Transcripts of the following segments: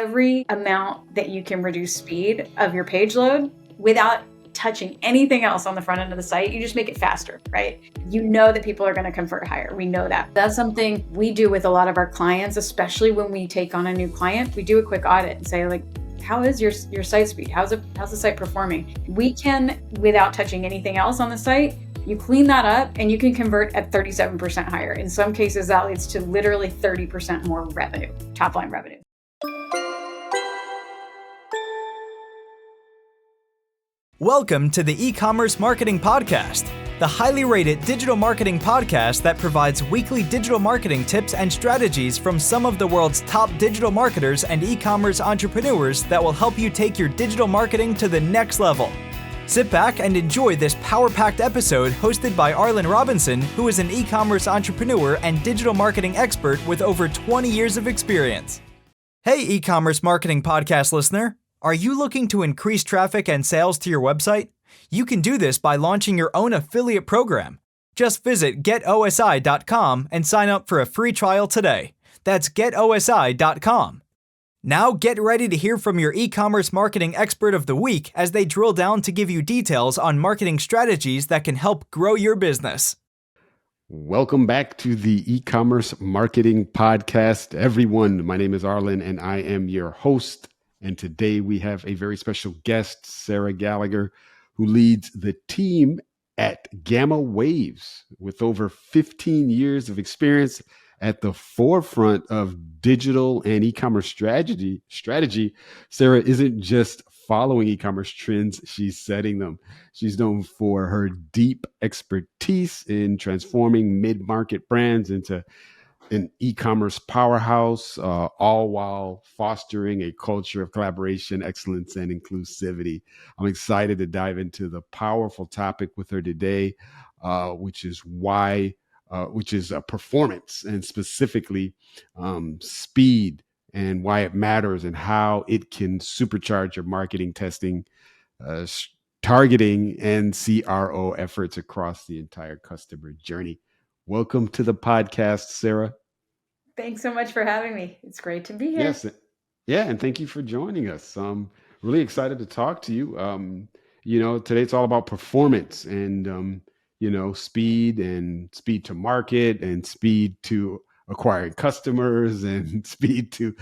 every amount that you can reduce speed of your page load without touching anything else on the front end of the site, you just make it faster, right? You know that people are going to convert higher. We know that. That's something we do with a lot of our clients, especially when we take on a new client. We do a quick audit and say, like, how is your site speed? How's the site performing? We can, without touching anything else on the site, you clean that up and you can convert at 37% higher. In some cases, that leads to literally 30% more revenue, top line revenue. Welcome to the Ecommerce Marketing Podcast, the highly rated digital marketing podcast that provides weekly digital marketing tips and strategies from some of the world's top digital marketers and e-commerce entrepreneurs that will help you take your digital marketing to the next level. Sit back and enjoy this power-packed episode hosted by Arlen Robinson, who is an e-commerce entrepreneur and digital marketing expert with over 20 years of experience. Hey, e-commerce marketing podcast listener. Are you looking to increase traffic and sales to your website? You can do this by launching your own affiliate program. Just visit getosi.com and sign up for a free trial today. That's getosi.com. Now get ready to hear from your e-commerce marketing expert of the week as they drill down to give you details on marketing strategies that can help grow your business. Welcome back to the E-commerce Marketing Podcast, everyone. My name is Arlen and I am your host. And today we have a very special guest, Sarah Gallagher, who leads the team at Gamma Waves with over 15 years of experience at the forefront of digital and e-commerce strategy. Sarah isn't just following e-commerce trends, she's setting them. She's known for her deep expertise in transforming mid-market brands into an e-commerce powerhouse, all while fostering a culture of collaboration, excellence, and inclusivity. I'm excited to dive into the powerful topic with her today, which is performance, and specifically speed, and why it matters and how it can supercharge your marketing, testing, targeting, and CRO efforts across the entire customer journey. Welcome to the podcast, Sarah. Thanks so much for having me. It's great to be here. Yes. Yeah. And thank you for joining us. I'm really excited to talk to you. Today it's all about performance and, speed to market and speed to acquiring customers and speed to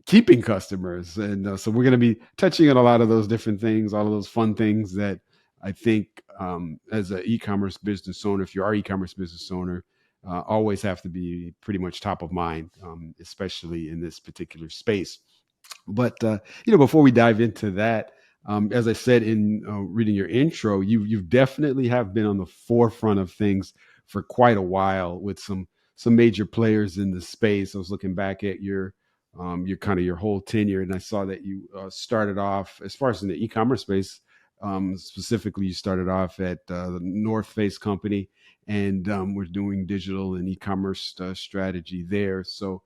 keeping customers. And so we're going to be touching on a lot of those different things, all of those fun things that I think as an e-commerce business owner, if you are an e-commerce business owner, always have to be pretty much top of mind, especially in this particular space. But, before we dive into that, as I said in reading your intro, you definitely have been on the forefront of things for quite a while with some major players in the space. I was looking back at your whole tenure, and I saw that you started off, as far as in the e-commerce space, specifically, you started off at the North Face company, and we're doing digital and e-commerce strategy there. So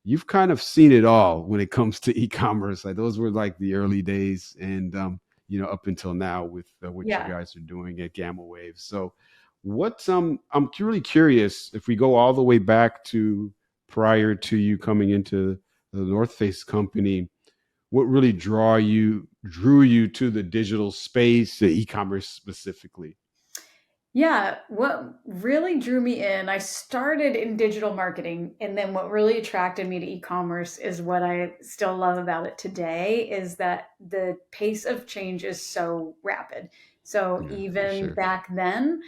you've kind of seen it all when it comes to e-commerce. Like, those were like the early days, and up until now with what you guys are doing at Gamma Waves. So what's I'm really curious, if we go all the way back to prior to you coming into the North Face company, what really drew you to the digital space, the e-commerce specifically? Yeah, what really drew me in, I started in digital marketing, and then what really attracted me to e-commerce is what I still love about it today, is that the pace of change is so rapid. So even back then,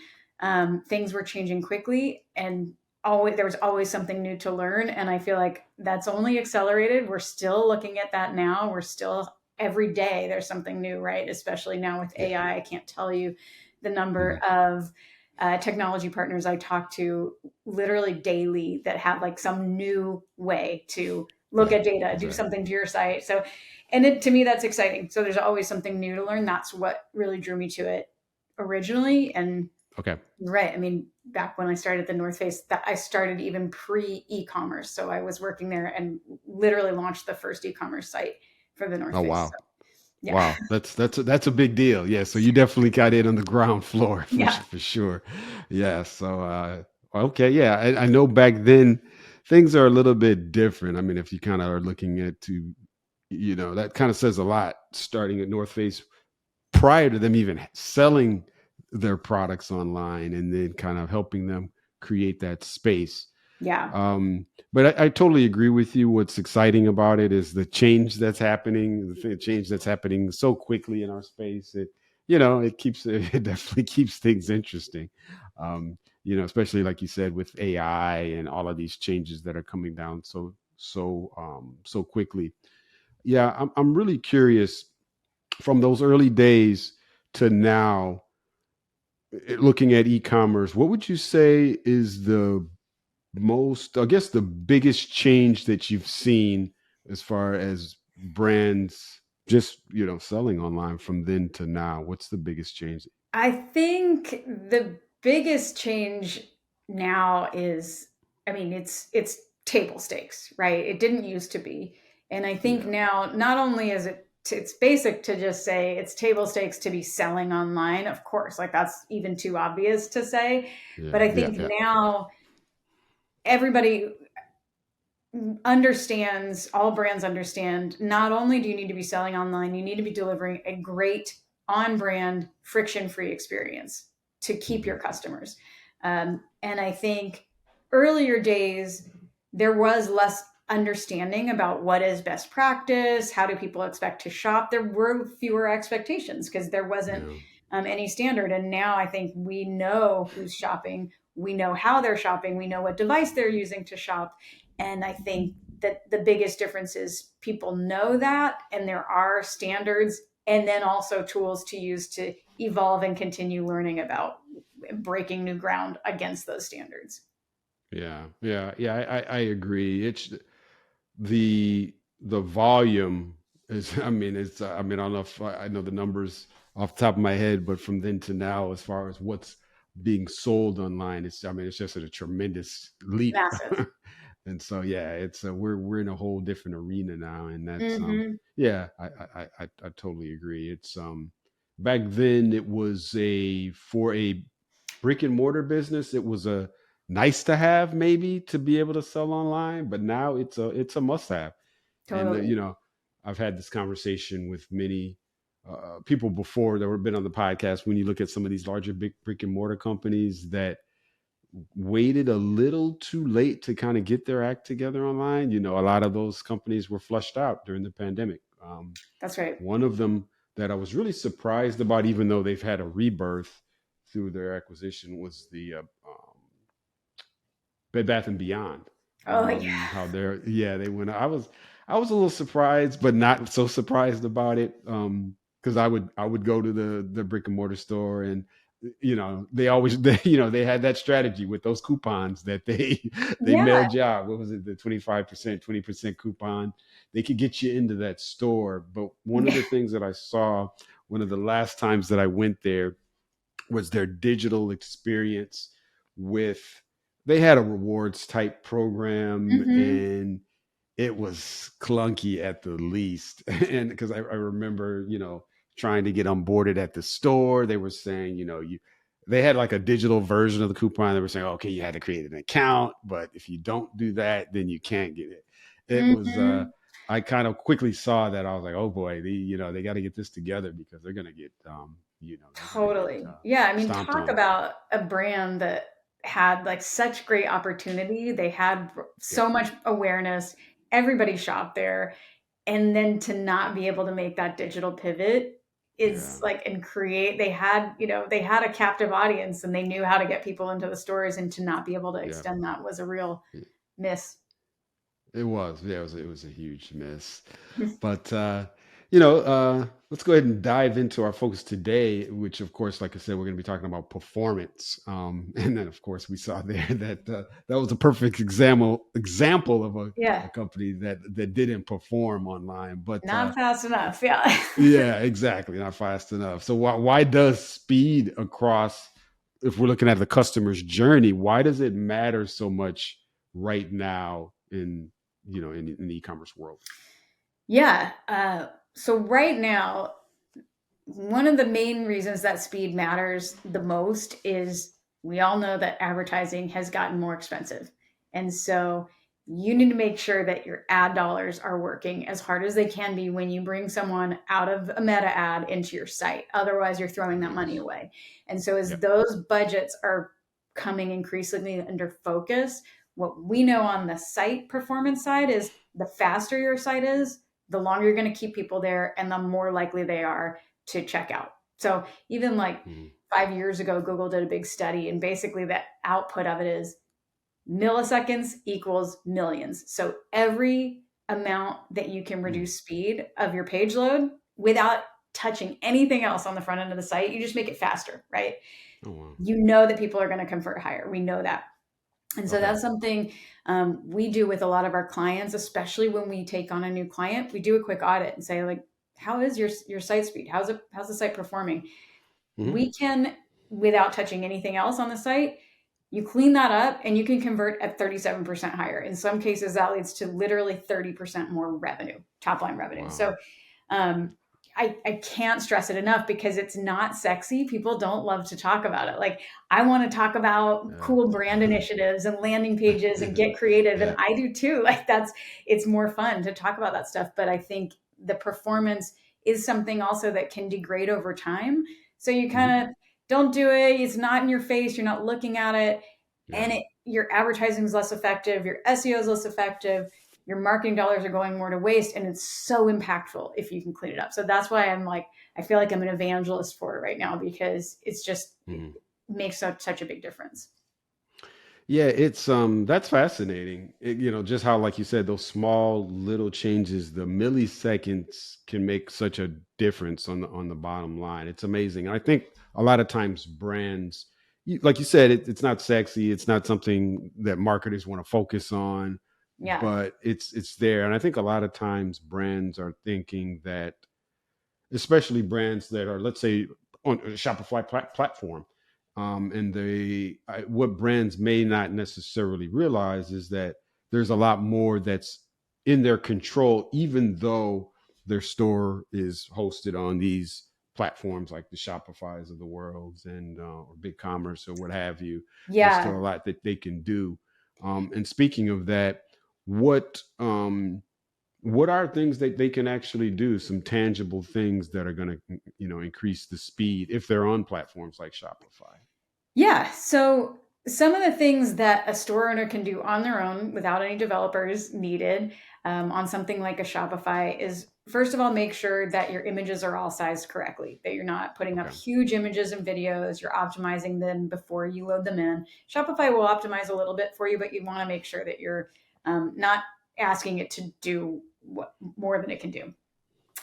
things were changing quickly, and there was always something new to learn. And I feel like that's only accelerated. We're still looking at that now. We're still, every day there's something new, right? Especially now with AI, I can't tell you the number of technology partners I talk to literally daily that have like some new way to look at data, do something to your site. So, to me, that's exciting. So there's always something new to learn. That's what really drew me to it originally. And right. I mean, back when I started the North Face, I started even pre-e-commerce. So I was working there and literally launched the first e-commerce site for the North Face. Wow. So, yeah. Wow. That's a big deal. Yeah. So you definitely got in on the ground floor for sure. Yeah. So, okay. Yeah. I know back then things are a little bit different. I mean, if you kind of are looking at that kind of says a lot, starting at North Face prior to them even selling their products online, and then kind of helping them create that space. Yeah. But I totally agree with you. What's exciting about it is the change that's happening, the change that's happening so quickly in our space. It definitely keeps things interesting. Especially like you said, with AI and all of these changes that are coming down so quickly. Yeah, I'm really curious from those early days to now, looking at e-commerce, what would you say is the biggest change that you've seen as far as brands just, selling online from then to now? What's the biggest change? I think the biggest change now is, I mean, it's table stakes, right? It didn't used to be. And I think Yeah. now not only is it's basic to just say it's table stakes to be selling online, of course, like that's even too obvious to say. But Yeah. I Yeah. think Yeah. now everybody understands, all brands understand, not only do you need to be selling online, you need to be delivering a great on brand, friction free experience to keep your Mhm. customers. And I think earlier days, there was less understanding about what is best practice, how do people expect to shop. There were fewer expectations because there wasn't Yeah. any standard. And now I think we know who's shopping, we know how they're shopping, we know what device they're using to shop. And I think that the biggest difference is people know that, and there are standards, and then also tools to use to evolve and continue learning about breaking new ground against those standards. Yeah. Yeah. Yeah. I agree. It's the volume is, I don't know if I know the numbers off the top of my head, but from then to now, as far as what's being sold online, it's just a tremendous leap. Massive. And so, yeah, it's we're in a whole different arena now. And that's Mm-hmm. yeah, I totally agree. It's back then it was for a brick and mortar business, it was a nice to have, maybe, to be able to sell online, but now it's a must have. And Totally. I've had this conversation with many people before that have been on the podcast. When you look at some of these larger big brick and mortar companies that waited a little too late to kind of get their act together online, a lot of those companies were flushed out during the pandemic. That's right. One of them that I was really surprised about, even though they've had a rebirth through their acquisition, was the Bed Bath and Beyond. Oh, yeah. How they went. I was a little surprised, but not so surprised about it. Because I would go to the brick and mortar store, and they always they had that strategy with those coupons that they Yeah. mailed you out. What was it? The 25%, 20% coupon. They could get you into that store. But one of Yeah. the things that I saw, one of the last times that I went there, was their digital experience. With They had a rewards type program, Mm-hmm. and it was clunky at the least. And because I remember, trying to get onboarded at the store, they were saying, they had like a digital version of the coupon. They were saying, okay, you had to create an account, but if you don't do that, then you can't get it. It was, Mm-hmm. I kind of quickly saw that. I was like, oh boy, they got to get this together, because they're going to get, they're going to get Totally. Yeah. I mean, stomped talk on. about a brand that had like such great opportunity. They had Yeah. so much awareness. Everybody shopped there. And then to not be able to make that digital pivot Yeah. is like, and create, they had a captive audience and they knew how to get people into the stores, and to not be able to Yeah. extend that was a real miss. It was. Yeah, it was a huge miss. Mhm. But let's go ahead and dive into our focus today, which, of course, like I said, we're going to be talking about performance. And then, of course, we saw there that that was a perfect example of Yeah. a company that didn't perform online. But Not fast enough. Yeah. yeah, exactly, not fast enough. So why does speed across, if we're looking at the customer's journey, why does it matter so much right now in the e-commerce world? Yeah. So right now, one of the main reasons that speed matters the most is we all know that advertising has gotten more expensive. And so you need to make sure that your ad dollars are working as hard as they can be when you bring someone out of a meta ad into your site. Otherwise, you're throwing that money Yes. away. And so as Yep. those budgets are coming increasingly under focus, what we know on the site performance side is the faster your site is, the longer you're going to keep people there and the more likely they are to check out. So even like 5 years ago, Google did a big study, and basically the output of it is milliseconds equals millions. So every amount that you can reduce speed of your page load without touching anything else on the front end of the site, you just make it faster, right? Oh, wow. You know that people are going to convert higher. We know that. And so Okay. that's something we do with a lot of our clients, especially when we take on a new client. We do a quick audit and say, like, how is your site speed? How's the site performing? We can, without touching anything else on the site, you clean that up and you can convert at 37% higher. In some cases, that leads to literally 30% more revenue, top line revenue. Wow. So I can't stress it enough because it's not sexy. People don't love to talk about it. Like, I want to talk about cool brand initiatives and landing pages and get creative. Yeah. And I do too. Like, it's more fun to talk about that stuff. But I think the performance is something also that can degrade over time. So you kind of don't do it. It's not in your face. You're not looking at it. Yeah. And your advertising is less effective. Your SEO is less effective. Your marketing dollars are going more to waste. And it's so impactful if you can clean it up. So that's why I feel like I'm an evangelist for it right now, because it's just it makes such a big difference. Yeah, it's that's fascinating. Just how, like you said, those small little changes, the milliseconds can make such a difference on the bottom line. It's amazing. And I think a lot of times brands, like you said, it's not sexy. It's not something that marketers want to focus on. Yeah. But it's there. And I think a lot of times brands are thinking that, especially brands that are, let's say, on a Shopify platform. And what brands may not necessarily realize is that there's a lot more that's in their control, even though their store is hosted on these platforms like the Shopifys of the world and or BigCommerce or what have you. Yeah. There's still a lot that they can do. And speaking of that, what are things that they can actually do, some tangible things that are going to, increase the speed if they're on platforms like Shopify? Yeah. So some of the things that a store owner can do on their own without any developers needed on something like a Shopify is, first of all, make sure that your images are all sized correctly, that you're not putting up huge images and videos, you're optimizing them before you load them in. Shopify will optimize a little bit for you, but you want to make sure that you're not asking it to do more than it can do,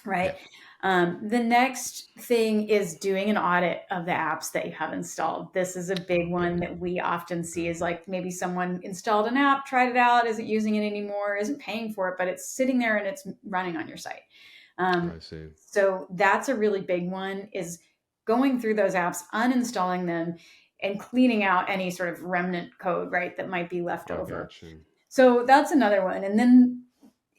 right? Yeah. The next thing is doing an audit of the apps that you have installed. This is a big one that we often see, is like maybe someone installed an app, tried it out, isn't using it anymore, isn't paying for it, but it's sitting there and it's running on your site. I see. So that's a really big one, is going through those apps, uninstalling them, and cleaning out any sort of remnant code, right, that might be left over. Gotcha. So that's another one. And then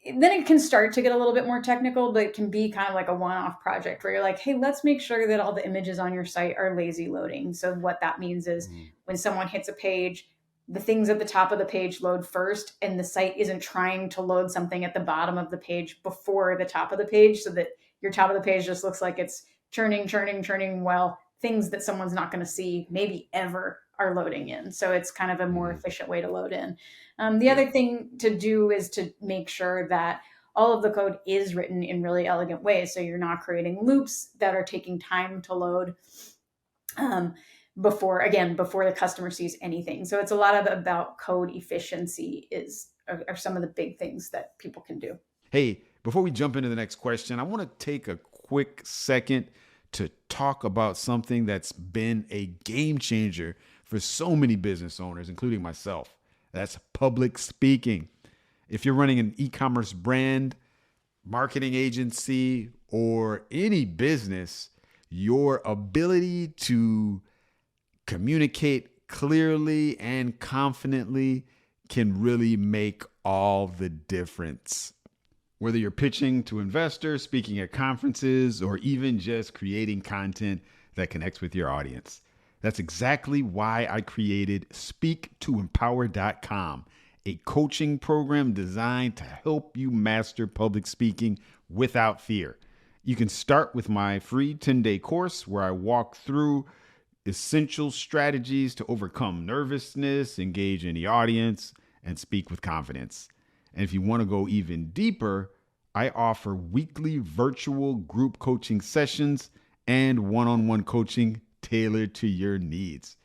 it can start to get a little bit more technical, but it can be kind of like a one-off project where you're like, hey, let's make sure that all the images on your site are lazy loading. So what that means is when someone hits a page, the things at the top of the page load first, and the site isn't trying to load something at the bottom of the page before the top of the page, so that your top of the page just looks like it's churning, while things that someone's not going to see maybe ever are loading in. So it's kind of a more efficient way to load in. The other thing to do is to make sure that all of the code is written in really elegant ways. So you're not creating loops that are taking time to load before the customer sees anything. So it's a lot about code efficiency are some of the big things that people can do. Hey, before we jump into the next question, I want to take a quick second to talk about something that's been a game changer for so many business owners, including myself. That's public speaking. If you're running an e-commerce brand, marketing agency, or any business, your ability to communicate clearly and confidently can really make all the difference. Whether you're pitching to investors, speaking at conferences, or even just creating content that connects with your audience. That's exactly why I created speaktoempower.com, a coaching program designed to help you master public speaking without fear. You can start with my free 10-day course where I walk through essential strategies to overcome nervousness, engage in the audience, and speak with confidence. And if you want to go even deeper, I offer weekly virtual group coaching sessions and one-on-one coaching tailored to your needs.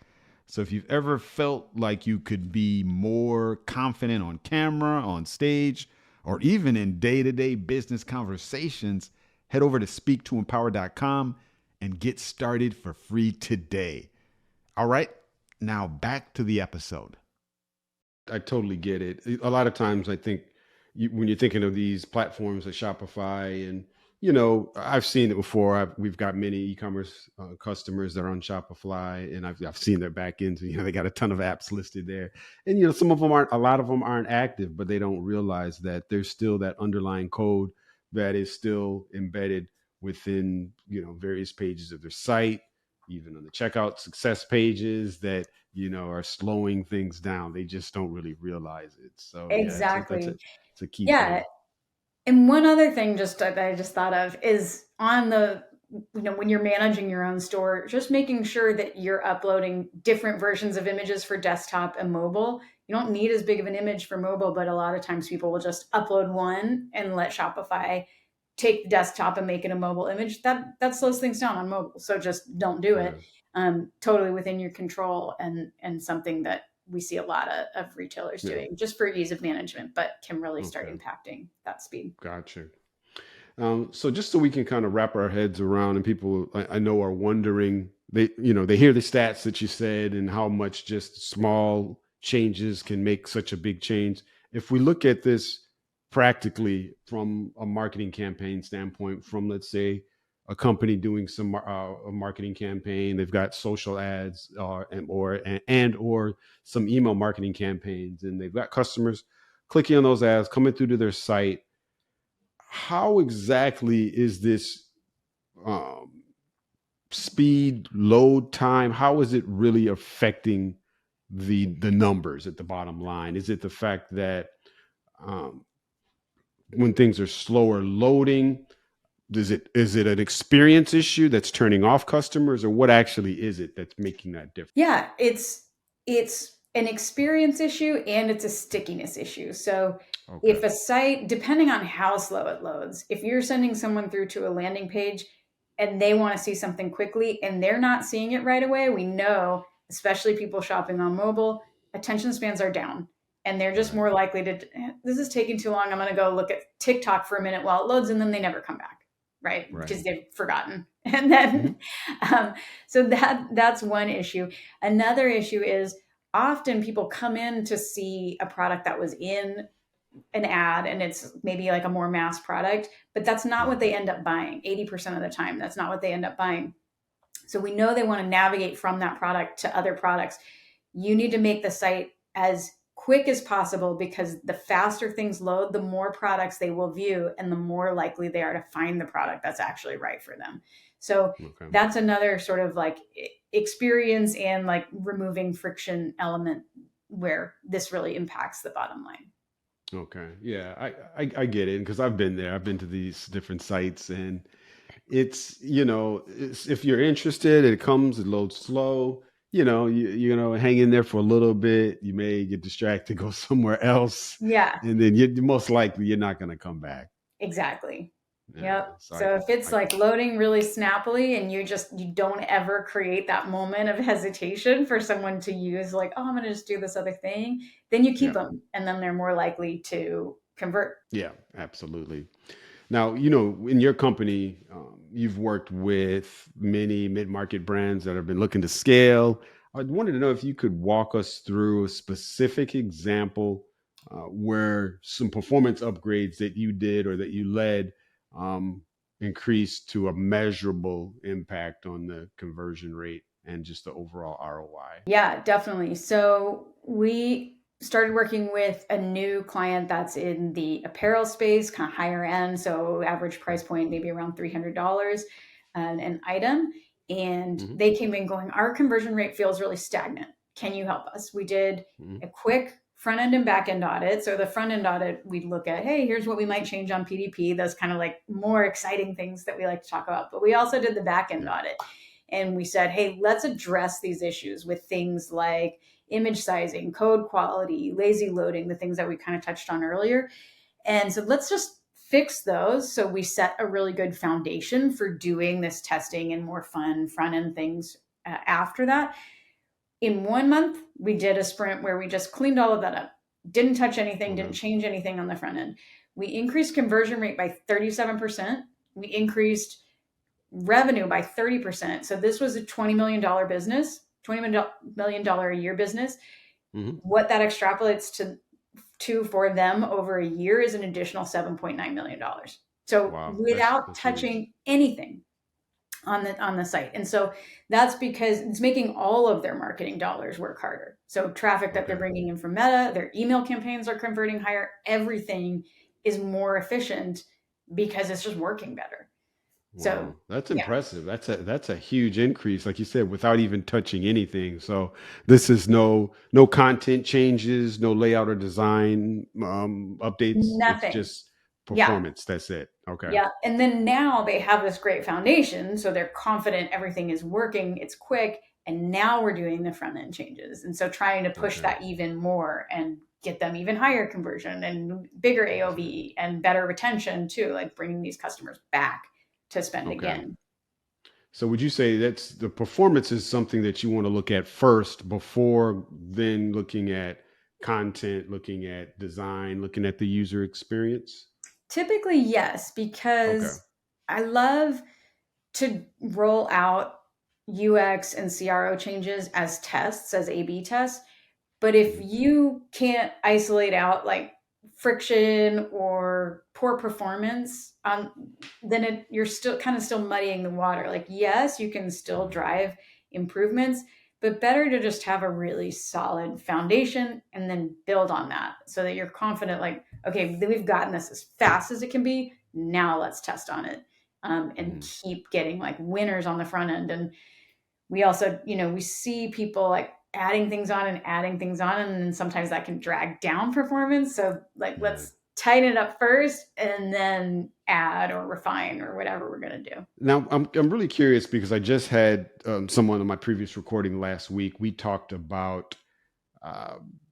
So if you've ever felt like you could be more confident on camera, on stage, or even in day-to-day business conversations, head over to speaktoempower.com and get started for free today. All right, now back to the episode. I totally get it. A lot of times I think when you're thinking of these platforms like Shopify and, I've seen it before. We've got many e-commerce customers that are on Shopify, and I've seen their back ends. They got a ton of apps listed there, and some of them aren't. A lot of them aren't active, but they don't realize that there's still that underlying code that is still embedded within various pages of their site, even on the checkout success pages that are slowing things down. They just don't really realize it. So Exactly. it's a key Yeah. thing. And one other thing that I just thought of is on the, when you're managing your own store, just making sure that you're uploading different versions of images for desktop and mobile. You don't need as big of an image for mobile, but a lot of times people will just upload one and let Shopify take the desktop and make it a mobile image. That slows things down on mobile. So just don't do it. Totally within your control, and something that we see a lot of retailers doing just for ease of management, but can really start impacting that speed. Gotcha. So just so we can kind of wrap our heads around, and people I know are wondering, they hear the stats that you said and how much just small changes can make such a big change. If we look at this practically from a marketing campaign standpoint, from let's say a company doing some a marketing campaign, they've got social ads or some email marketing campaigns, and they've got customers clicking on those ads, coming through to their site. How exactly is this speed, load time? How is it really affecting the numbers at the bottom line? Is it the fact that when things are slower loading, is it an experience issue that's turning off customers, or what actually is it that's making that difference? Yeah, it's an experience issue and it's a stickiness issue. So if a site, depending on how slow it loads, if you're sending someone through to a landing page and they want to see something quickly and they're not seeing it right away, we know, especially people shopping on mobile, attention spans are down. And they're just more likely to, this is taking too long, I'm going to go look at TikTok for a minute while it loads, and then they never come back. Right? Because they've forgotten. And then, so that's one issue. Another issue is often people come in to see a product that was in an ad, and it's maybe like a more mass product, but that's not what they end up buying. 80% of the time, that's not what they end up buying. So we know they want to navigate from that product to other products. You need to make the site as quick as possible, because the faster things load, the more products they will view and the more likely they are to find the product that's actually right for them. So that's another sort of like experience and like removing friction element where this really impacts the bottom line. Okay. Yeah, I get it, because I've been there. I've been to these different sites, and it's, if you're interested, it loads slow. Hang in there for a little bit. You may get distracted, go somewhere else. Yeah. And then most likely you're not going to come back. Exactly. Yep. So if it's like loading really snappily and you don't ever create that moment of hesitation for someone to use, like, oh, I'm going to just do this other thing, then you keep them, and then they're more likely to convert. Yeah, absolutely. Now, in your company, you've worked with many mid-market brands that have been looking to scale. I wanted to know if you could walk us through a specific example where some performance upgrades that you did or that you led increased to a measurable impact on the conversion rate and just the overall ROI. Yeah, definitely. So we started working with a new client that's in the apparel space, kind of higher end. So average price point, maybe around $300 an item. And they came in going, our conversion rate feels really stagnant. Can you help us? We did a quick front end and back end audit. So the front end audit, we'd look at, hey, here's what we might change on PDP. Those kind of like more exciting things that we like to talk about. But we also did the back end audit. And we said, hey, let's address these issues with things like image sizing, code quality, lazy loading, the things that we kind of touched on earlier. And so let's just fix those. So we set a really good foundation for doing this testing and more fun front end things after that. In 1 month, we did a sprint where we just cleaned all of that up, didn't touch anything, didn't change anything on the front end. We increased conversion rate by 37%. We increased revenue by 30%. So this was a $20 million business, $20 million a year business. What that extrapolates to for them over a year is an additional $7.9 million. So without touching anything on the site. And so that's because it's making all of their marketing dollars work harder. So traffic that they're bringing in from Meta, their email campaigns are converting higher. Everything is more efficient because it's just working better. Wow, so that's impressive. That's a huge increase, like you said, without even touching anything. So this is no content changes, no layout or design updates. Nothing. It's just performance. That's it. Okay. Yeah. And then now they have this great foundation. So they're confident everything is working. It's quick. And now we're doing the front end changes. And so trying to push that even more and get them even higher conversion and bigger AOV and better retention too, like bringing these customers back to spend again. So would you say that's the performance is something that you want to look at first before then looking at content, looking at design, looking at the user experience? Typically, yes, because I love to roll out UX and CRO changes as tests, as A/B tests. But if you can't isolate out like friction or poor performance, then you're still muddying the water. Like, yes, you can still drive improvements, but better to just have a really solid foundation and then build on that so that you're confident, like, okay, we've gotten this as fast as it can be. Now let's test on it and keep getting like winners on the front end. And we also, we see people like adding things on, and then sometimes that can drag down performance. So like, let's tighten it up first and then add or refine or whatever we're going to do. Now, I'm really curious because I just had someone on my previous recording last week. We talked about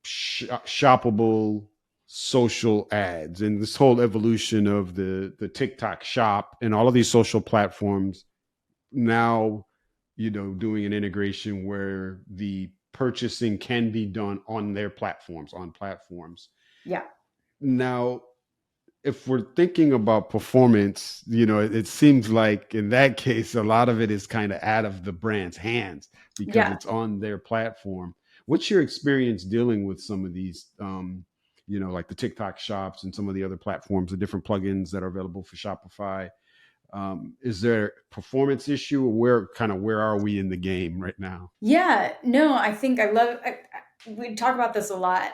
shoppable social ads and this whole evolution of the TikTok shop and all of these social platforms now, doing an integration where the purchasing can be done on their platforms, Yeah. Now, if we're thinking about performance, it seems like in that case, a lot of it is kind of out of the brand's hands because it's on their platform. What's your experience dealing with some of these, like the TikTok shops and some of the other platforms, the different plugins that are available for Shopify? Is there a performance issue, or where are we in the game right now? Yeah, no, I think we talk about this a lot.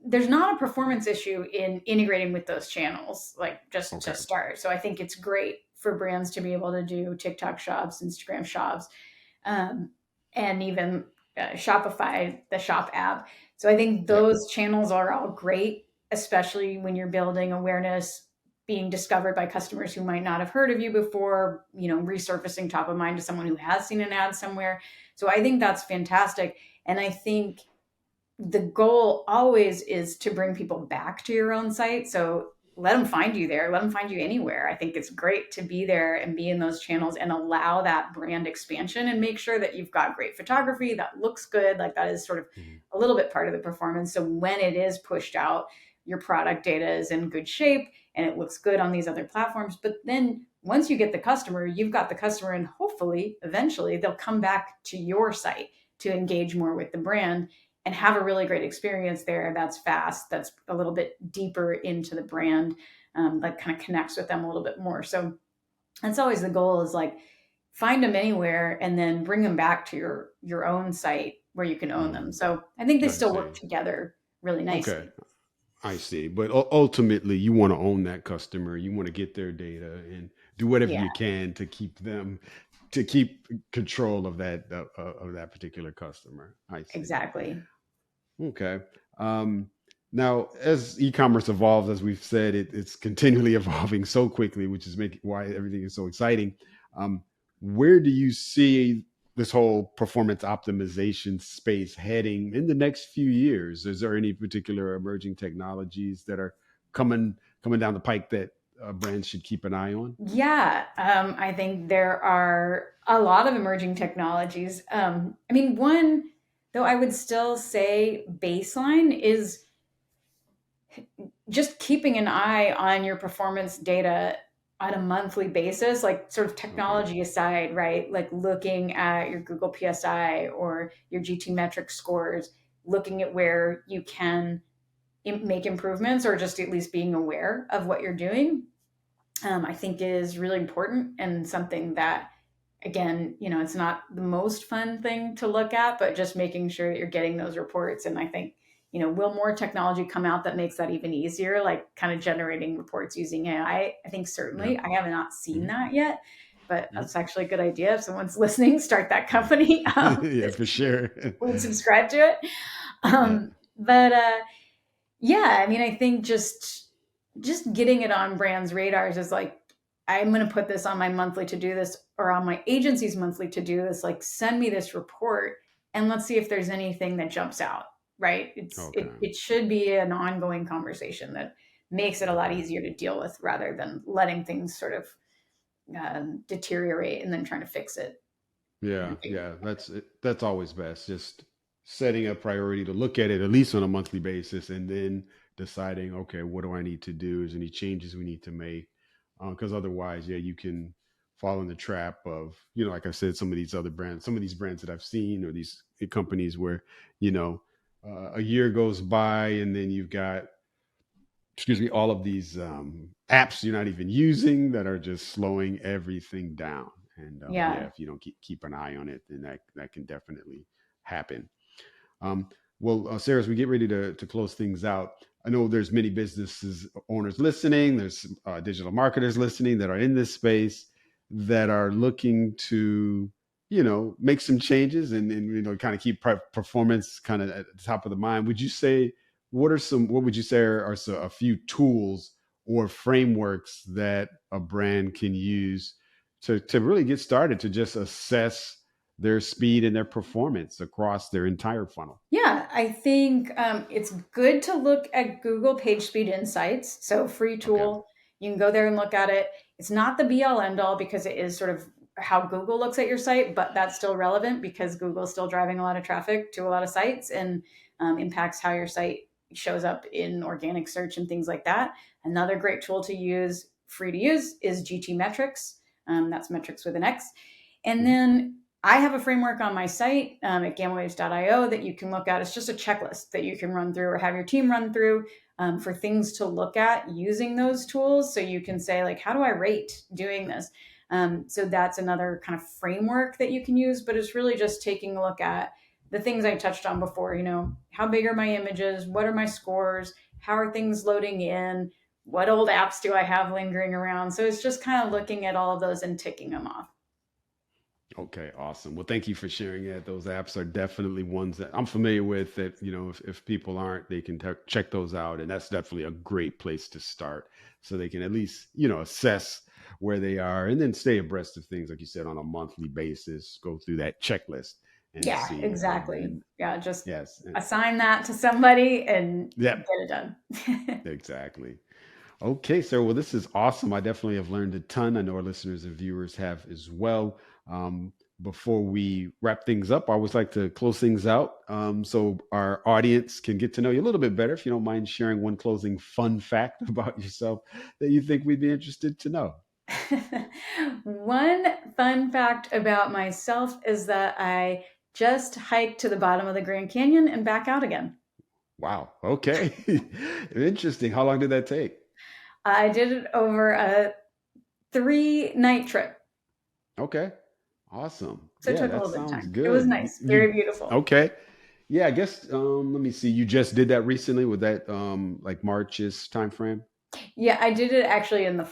There's not a performance issue in integrating with those channels, like just to start. So I think it's great for brands to be able to do TikTok shops, Instagram shops, and even Shopify, the shop app. So I think those channels are all great, especially when you're building awareness, being discovered by customers who might not have heard of you before, resurfacing top of mind to someone who has seen an ad somewhere. So I think that's fantastic. And I think the goal always is to bring people back to your own site. So let them find you there. Let them find you anywhere. I think it's great to be there and be in those channels and allow that brand expansion and make sure that you've got great photography that looks good. Like that is sort of a little bit part of the performance. So when it is pushed out, your product data is in good shape and it looks good on these other platforms. But then once you get the customer, you've got the customer, and hopefully eventually they'll come back to your site to engage more with the brand and have a really great experience there. That's fast. That's a little bit deeper into the brand, that kind of connects with them a little bit more. So that's always the goal, is like find them anywhere and then bring them back to your own site where you can own them. So I think they still work together really nicely. Okay. I see. But ultimately, you want to own that customer. You want to get their data and do whatever you can to keep control of that particular customer. I see. Exactly. Okay. Now, as e-commerce evolves, as we've said, it's continually evolving so quickly, which is making why everything is so exciting. Um, where do you see this whole performance optimization space heading in the next few years? Is there any particular emerging technologies that are coming down the pike that brands should keep an eye on? Yeah, I think there are a lot of emerging technologies. I mean, one, though, I would still say baseline is just keeping an eye on your performance data on a monthly basis, like sort of Okay. technology aside, right? Like looking at your Google PSI or your GT metric scores, looking at where you can make improvements or just at least being aware of what you're doing, I think is really important and something that, again, it's not the most fun thing to look at, but just making sure that you're getting those reports. And I think, will more technology come out that makes that even easier, like kind of generating reports using AI? I think certainly. Yep. I have not seen Mhm. that yet, but Yep. that's actually a good idea. If someone's listening, start that company. Yeah, for sure. Would subscribe to it. Yeah. But yeah, I mean, I think just getting it on brands' radars is like, I'm going to put this on my monthly to do this or on my agency's monthly to do this. Like, send me this report and let's see if there's anything that jumps out. Right? Okay. It should be an ongoing conversation that makes it a lot Okay. easier to deal with rather than letting things sort of deteriorate and then trying to fix it. Yeah, yeah, that's always best. Just setting a priority to look at it at least on a monthly basis, and then deciding, okay, what do I need to do? Is any changes we need to make? Because otherwise, yeah, you can fall in the trap of, like I said, some of these brands that I've seen, or these companies where, you know, a year goes by, and then you've got, excuse me, all of these apps you're not even using that are just slowing everything down. And yeah, Yeah. if you don't keep an eye on it, then that can definitely happen. Well, Sarah, as we get ready to close things out, I know there's many businesses owners listening. There's digital marketers listening that are in this space that are looking to, make some changes and kind of keep performance kind of at the top of the mind. Would you say what would you say are a few tools or frameworks that a brand can use to really get started to just assess their speed and their performance across their entire funnel? Yeah, I think it's good to look at Google PageSpeed Insights. So, free Okay. tool. You can go there and look at it. It's not the be all end all because it is sort of how Google looks at your site, but that's still relevant because Google's still driving a lot of traffic to a lot of sites and impacts how your site shows up in organic search and things like that. Another great tool to use, free to use, is GT Metrics. That's metrics with an X. And Mhm. then I have a framework on my site at gammawaves.io that you can look at. It's just a checklist that you can run through or have your team run through for things to look at using those tools. So you can say, like, how do I rate doing this? So that's another kind of framework that you can use, but it's really just taking a look at the things I touched on before. How big are my images? What are my scores? How are things loading in? What old apps do I have lingering around? So it's just kind of looking at all of those and ticking them off. Okay, awesome. Well, thank you for sharing that. Those apps are definitely ones that I'm familiar with that, if people aren't, they can check those out. And that's definitely a great place to start so they can at least, assess where they are and then stay abreast of things, like you said, on a monthly basis, go through that checklist and Yeah, see. exactly. And Yeah, just yes, and, assign that to somebody and yeah, get it done. exactly. Okay, sir. Well, this is awesome. I definitely have learned a ton. I know our listeners and viewers have as well. Before we wrap things up, I always like to close things out so our audience can get to know you a little bit better. If you don't mind sharing one closing fun fact about yourself that you think we'd be interested to know. One fun fact about myself is that I just hiked to the bottom of the Grand Canyon and back out again. Wow. Okay. Interesting. How long did that take? I did it over a 3-night trip. Okay. Awesome. So it Yeah, took a that little bit of sounds time. It was good. nice, very beautiful. Okay. Yeah, I guess let me see. You just did that recently with that like March's time frame? Yeah, I did it actually in the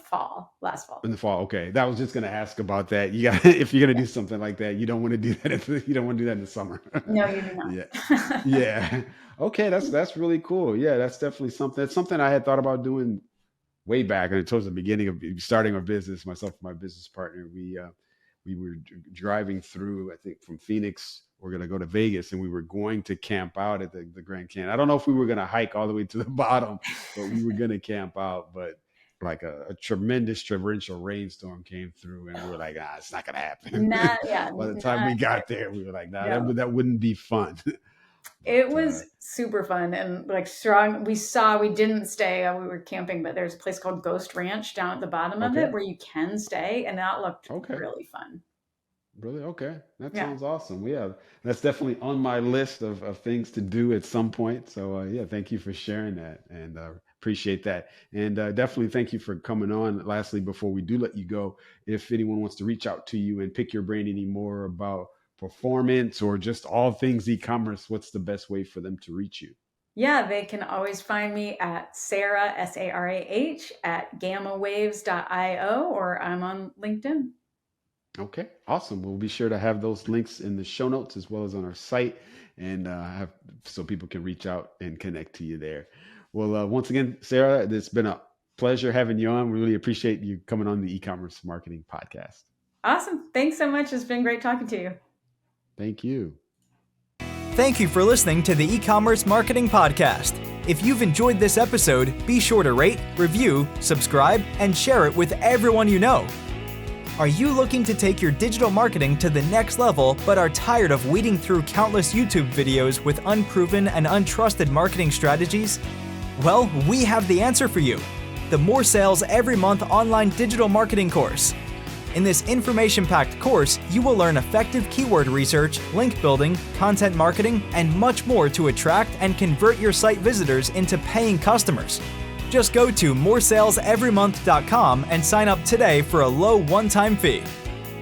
last fall. In the fall, okay. That was just going to ask about that. You got if you're going to do something like that, you don't want to do that. You don't want to do that in the summer. No, you do Yeah, not. yeah. Okay, that's really cool. Yeah, that's definitely something. That's something I had thought about doing way back, and towards the beginning of starting our business. Myself and my business partner, we were driving through. I think from Phoenix, we're going to go to Vegas, and we were going to camp out at the Grand Canyon. I don't know if we were going to hike all the way to the bottom, but we were going to camp out. But like a tremendous torrential rainstorm came through, and we were like, it's not going to happen. Not, yeah, By the time we not, got there, we were like, no. that wouldn't be fun. It But was super fun and like strong. We didn't stay, we were camping, but there's a place called Ghost Ranch down at the bottom of it okay, where you can stay, and that looked okay. really fun. Really? Okay. That Yeah. sounds awesome. Well, yeah, that's definitely on my list of things to do at some point. So, yeah, thank you for sharing that and appreciate that. And definitely thank you for coming on. Lastly, before we do let you go, if anyone wants to reach out to you and pick your brain any more about performance or just all things e-commerce, what's the best way for them to reach you? Yeah, they can always find me at Sarah, SARAH, at gammawaves.io, or I'm on LinkedIn. Okay, awesome. We'll be sure to have those links in the show notes as well as on our site, and have so people can reach out and connect to you there. Well, once again, Sarah, it's been a pleasure having you on. We really appreciate you coming on the e-commerce marketing podcast. Awesome. Thanks so much. It's been great talking to you. Thank you. Thank you for listening to the Ecommerce Marketing Podcast. If you've enjoyed this episode, be sure to rate, review, subscribe, and share it with everyone you know. Are you looking to take your digital marketing to the next level but are tired of weeding through countless YouTube videos with unproven and untrusted marketing strategies? Well, we have the answer for you. The More Sales Every Month online digital marketing course. In this information-packed course, you will learn effective keyword research, link building, content marketing, and much more to attract and convert your site visitors into paying customers. Just go to moresaleseverymonth.com and sign up today for a low one-time fee.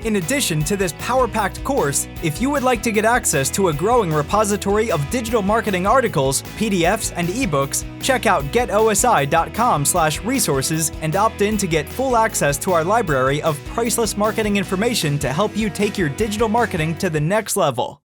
In addition to this power-packed course, if you would like to get access to a growing repository of digital marketing articles, PDFs, and ebooks, check out getosi.com/resources and opt in to get full access to our library of priceless marketing information to help you take your digital marketing to the next level.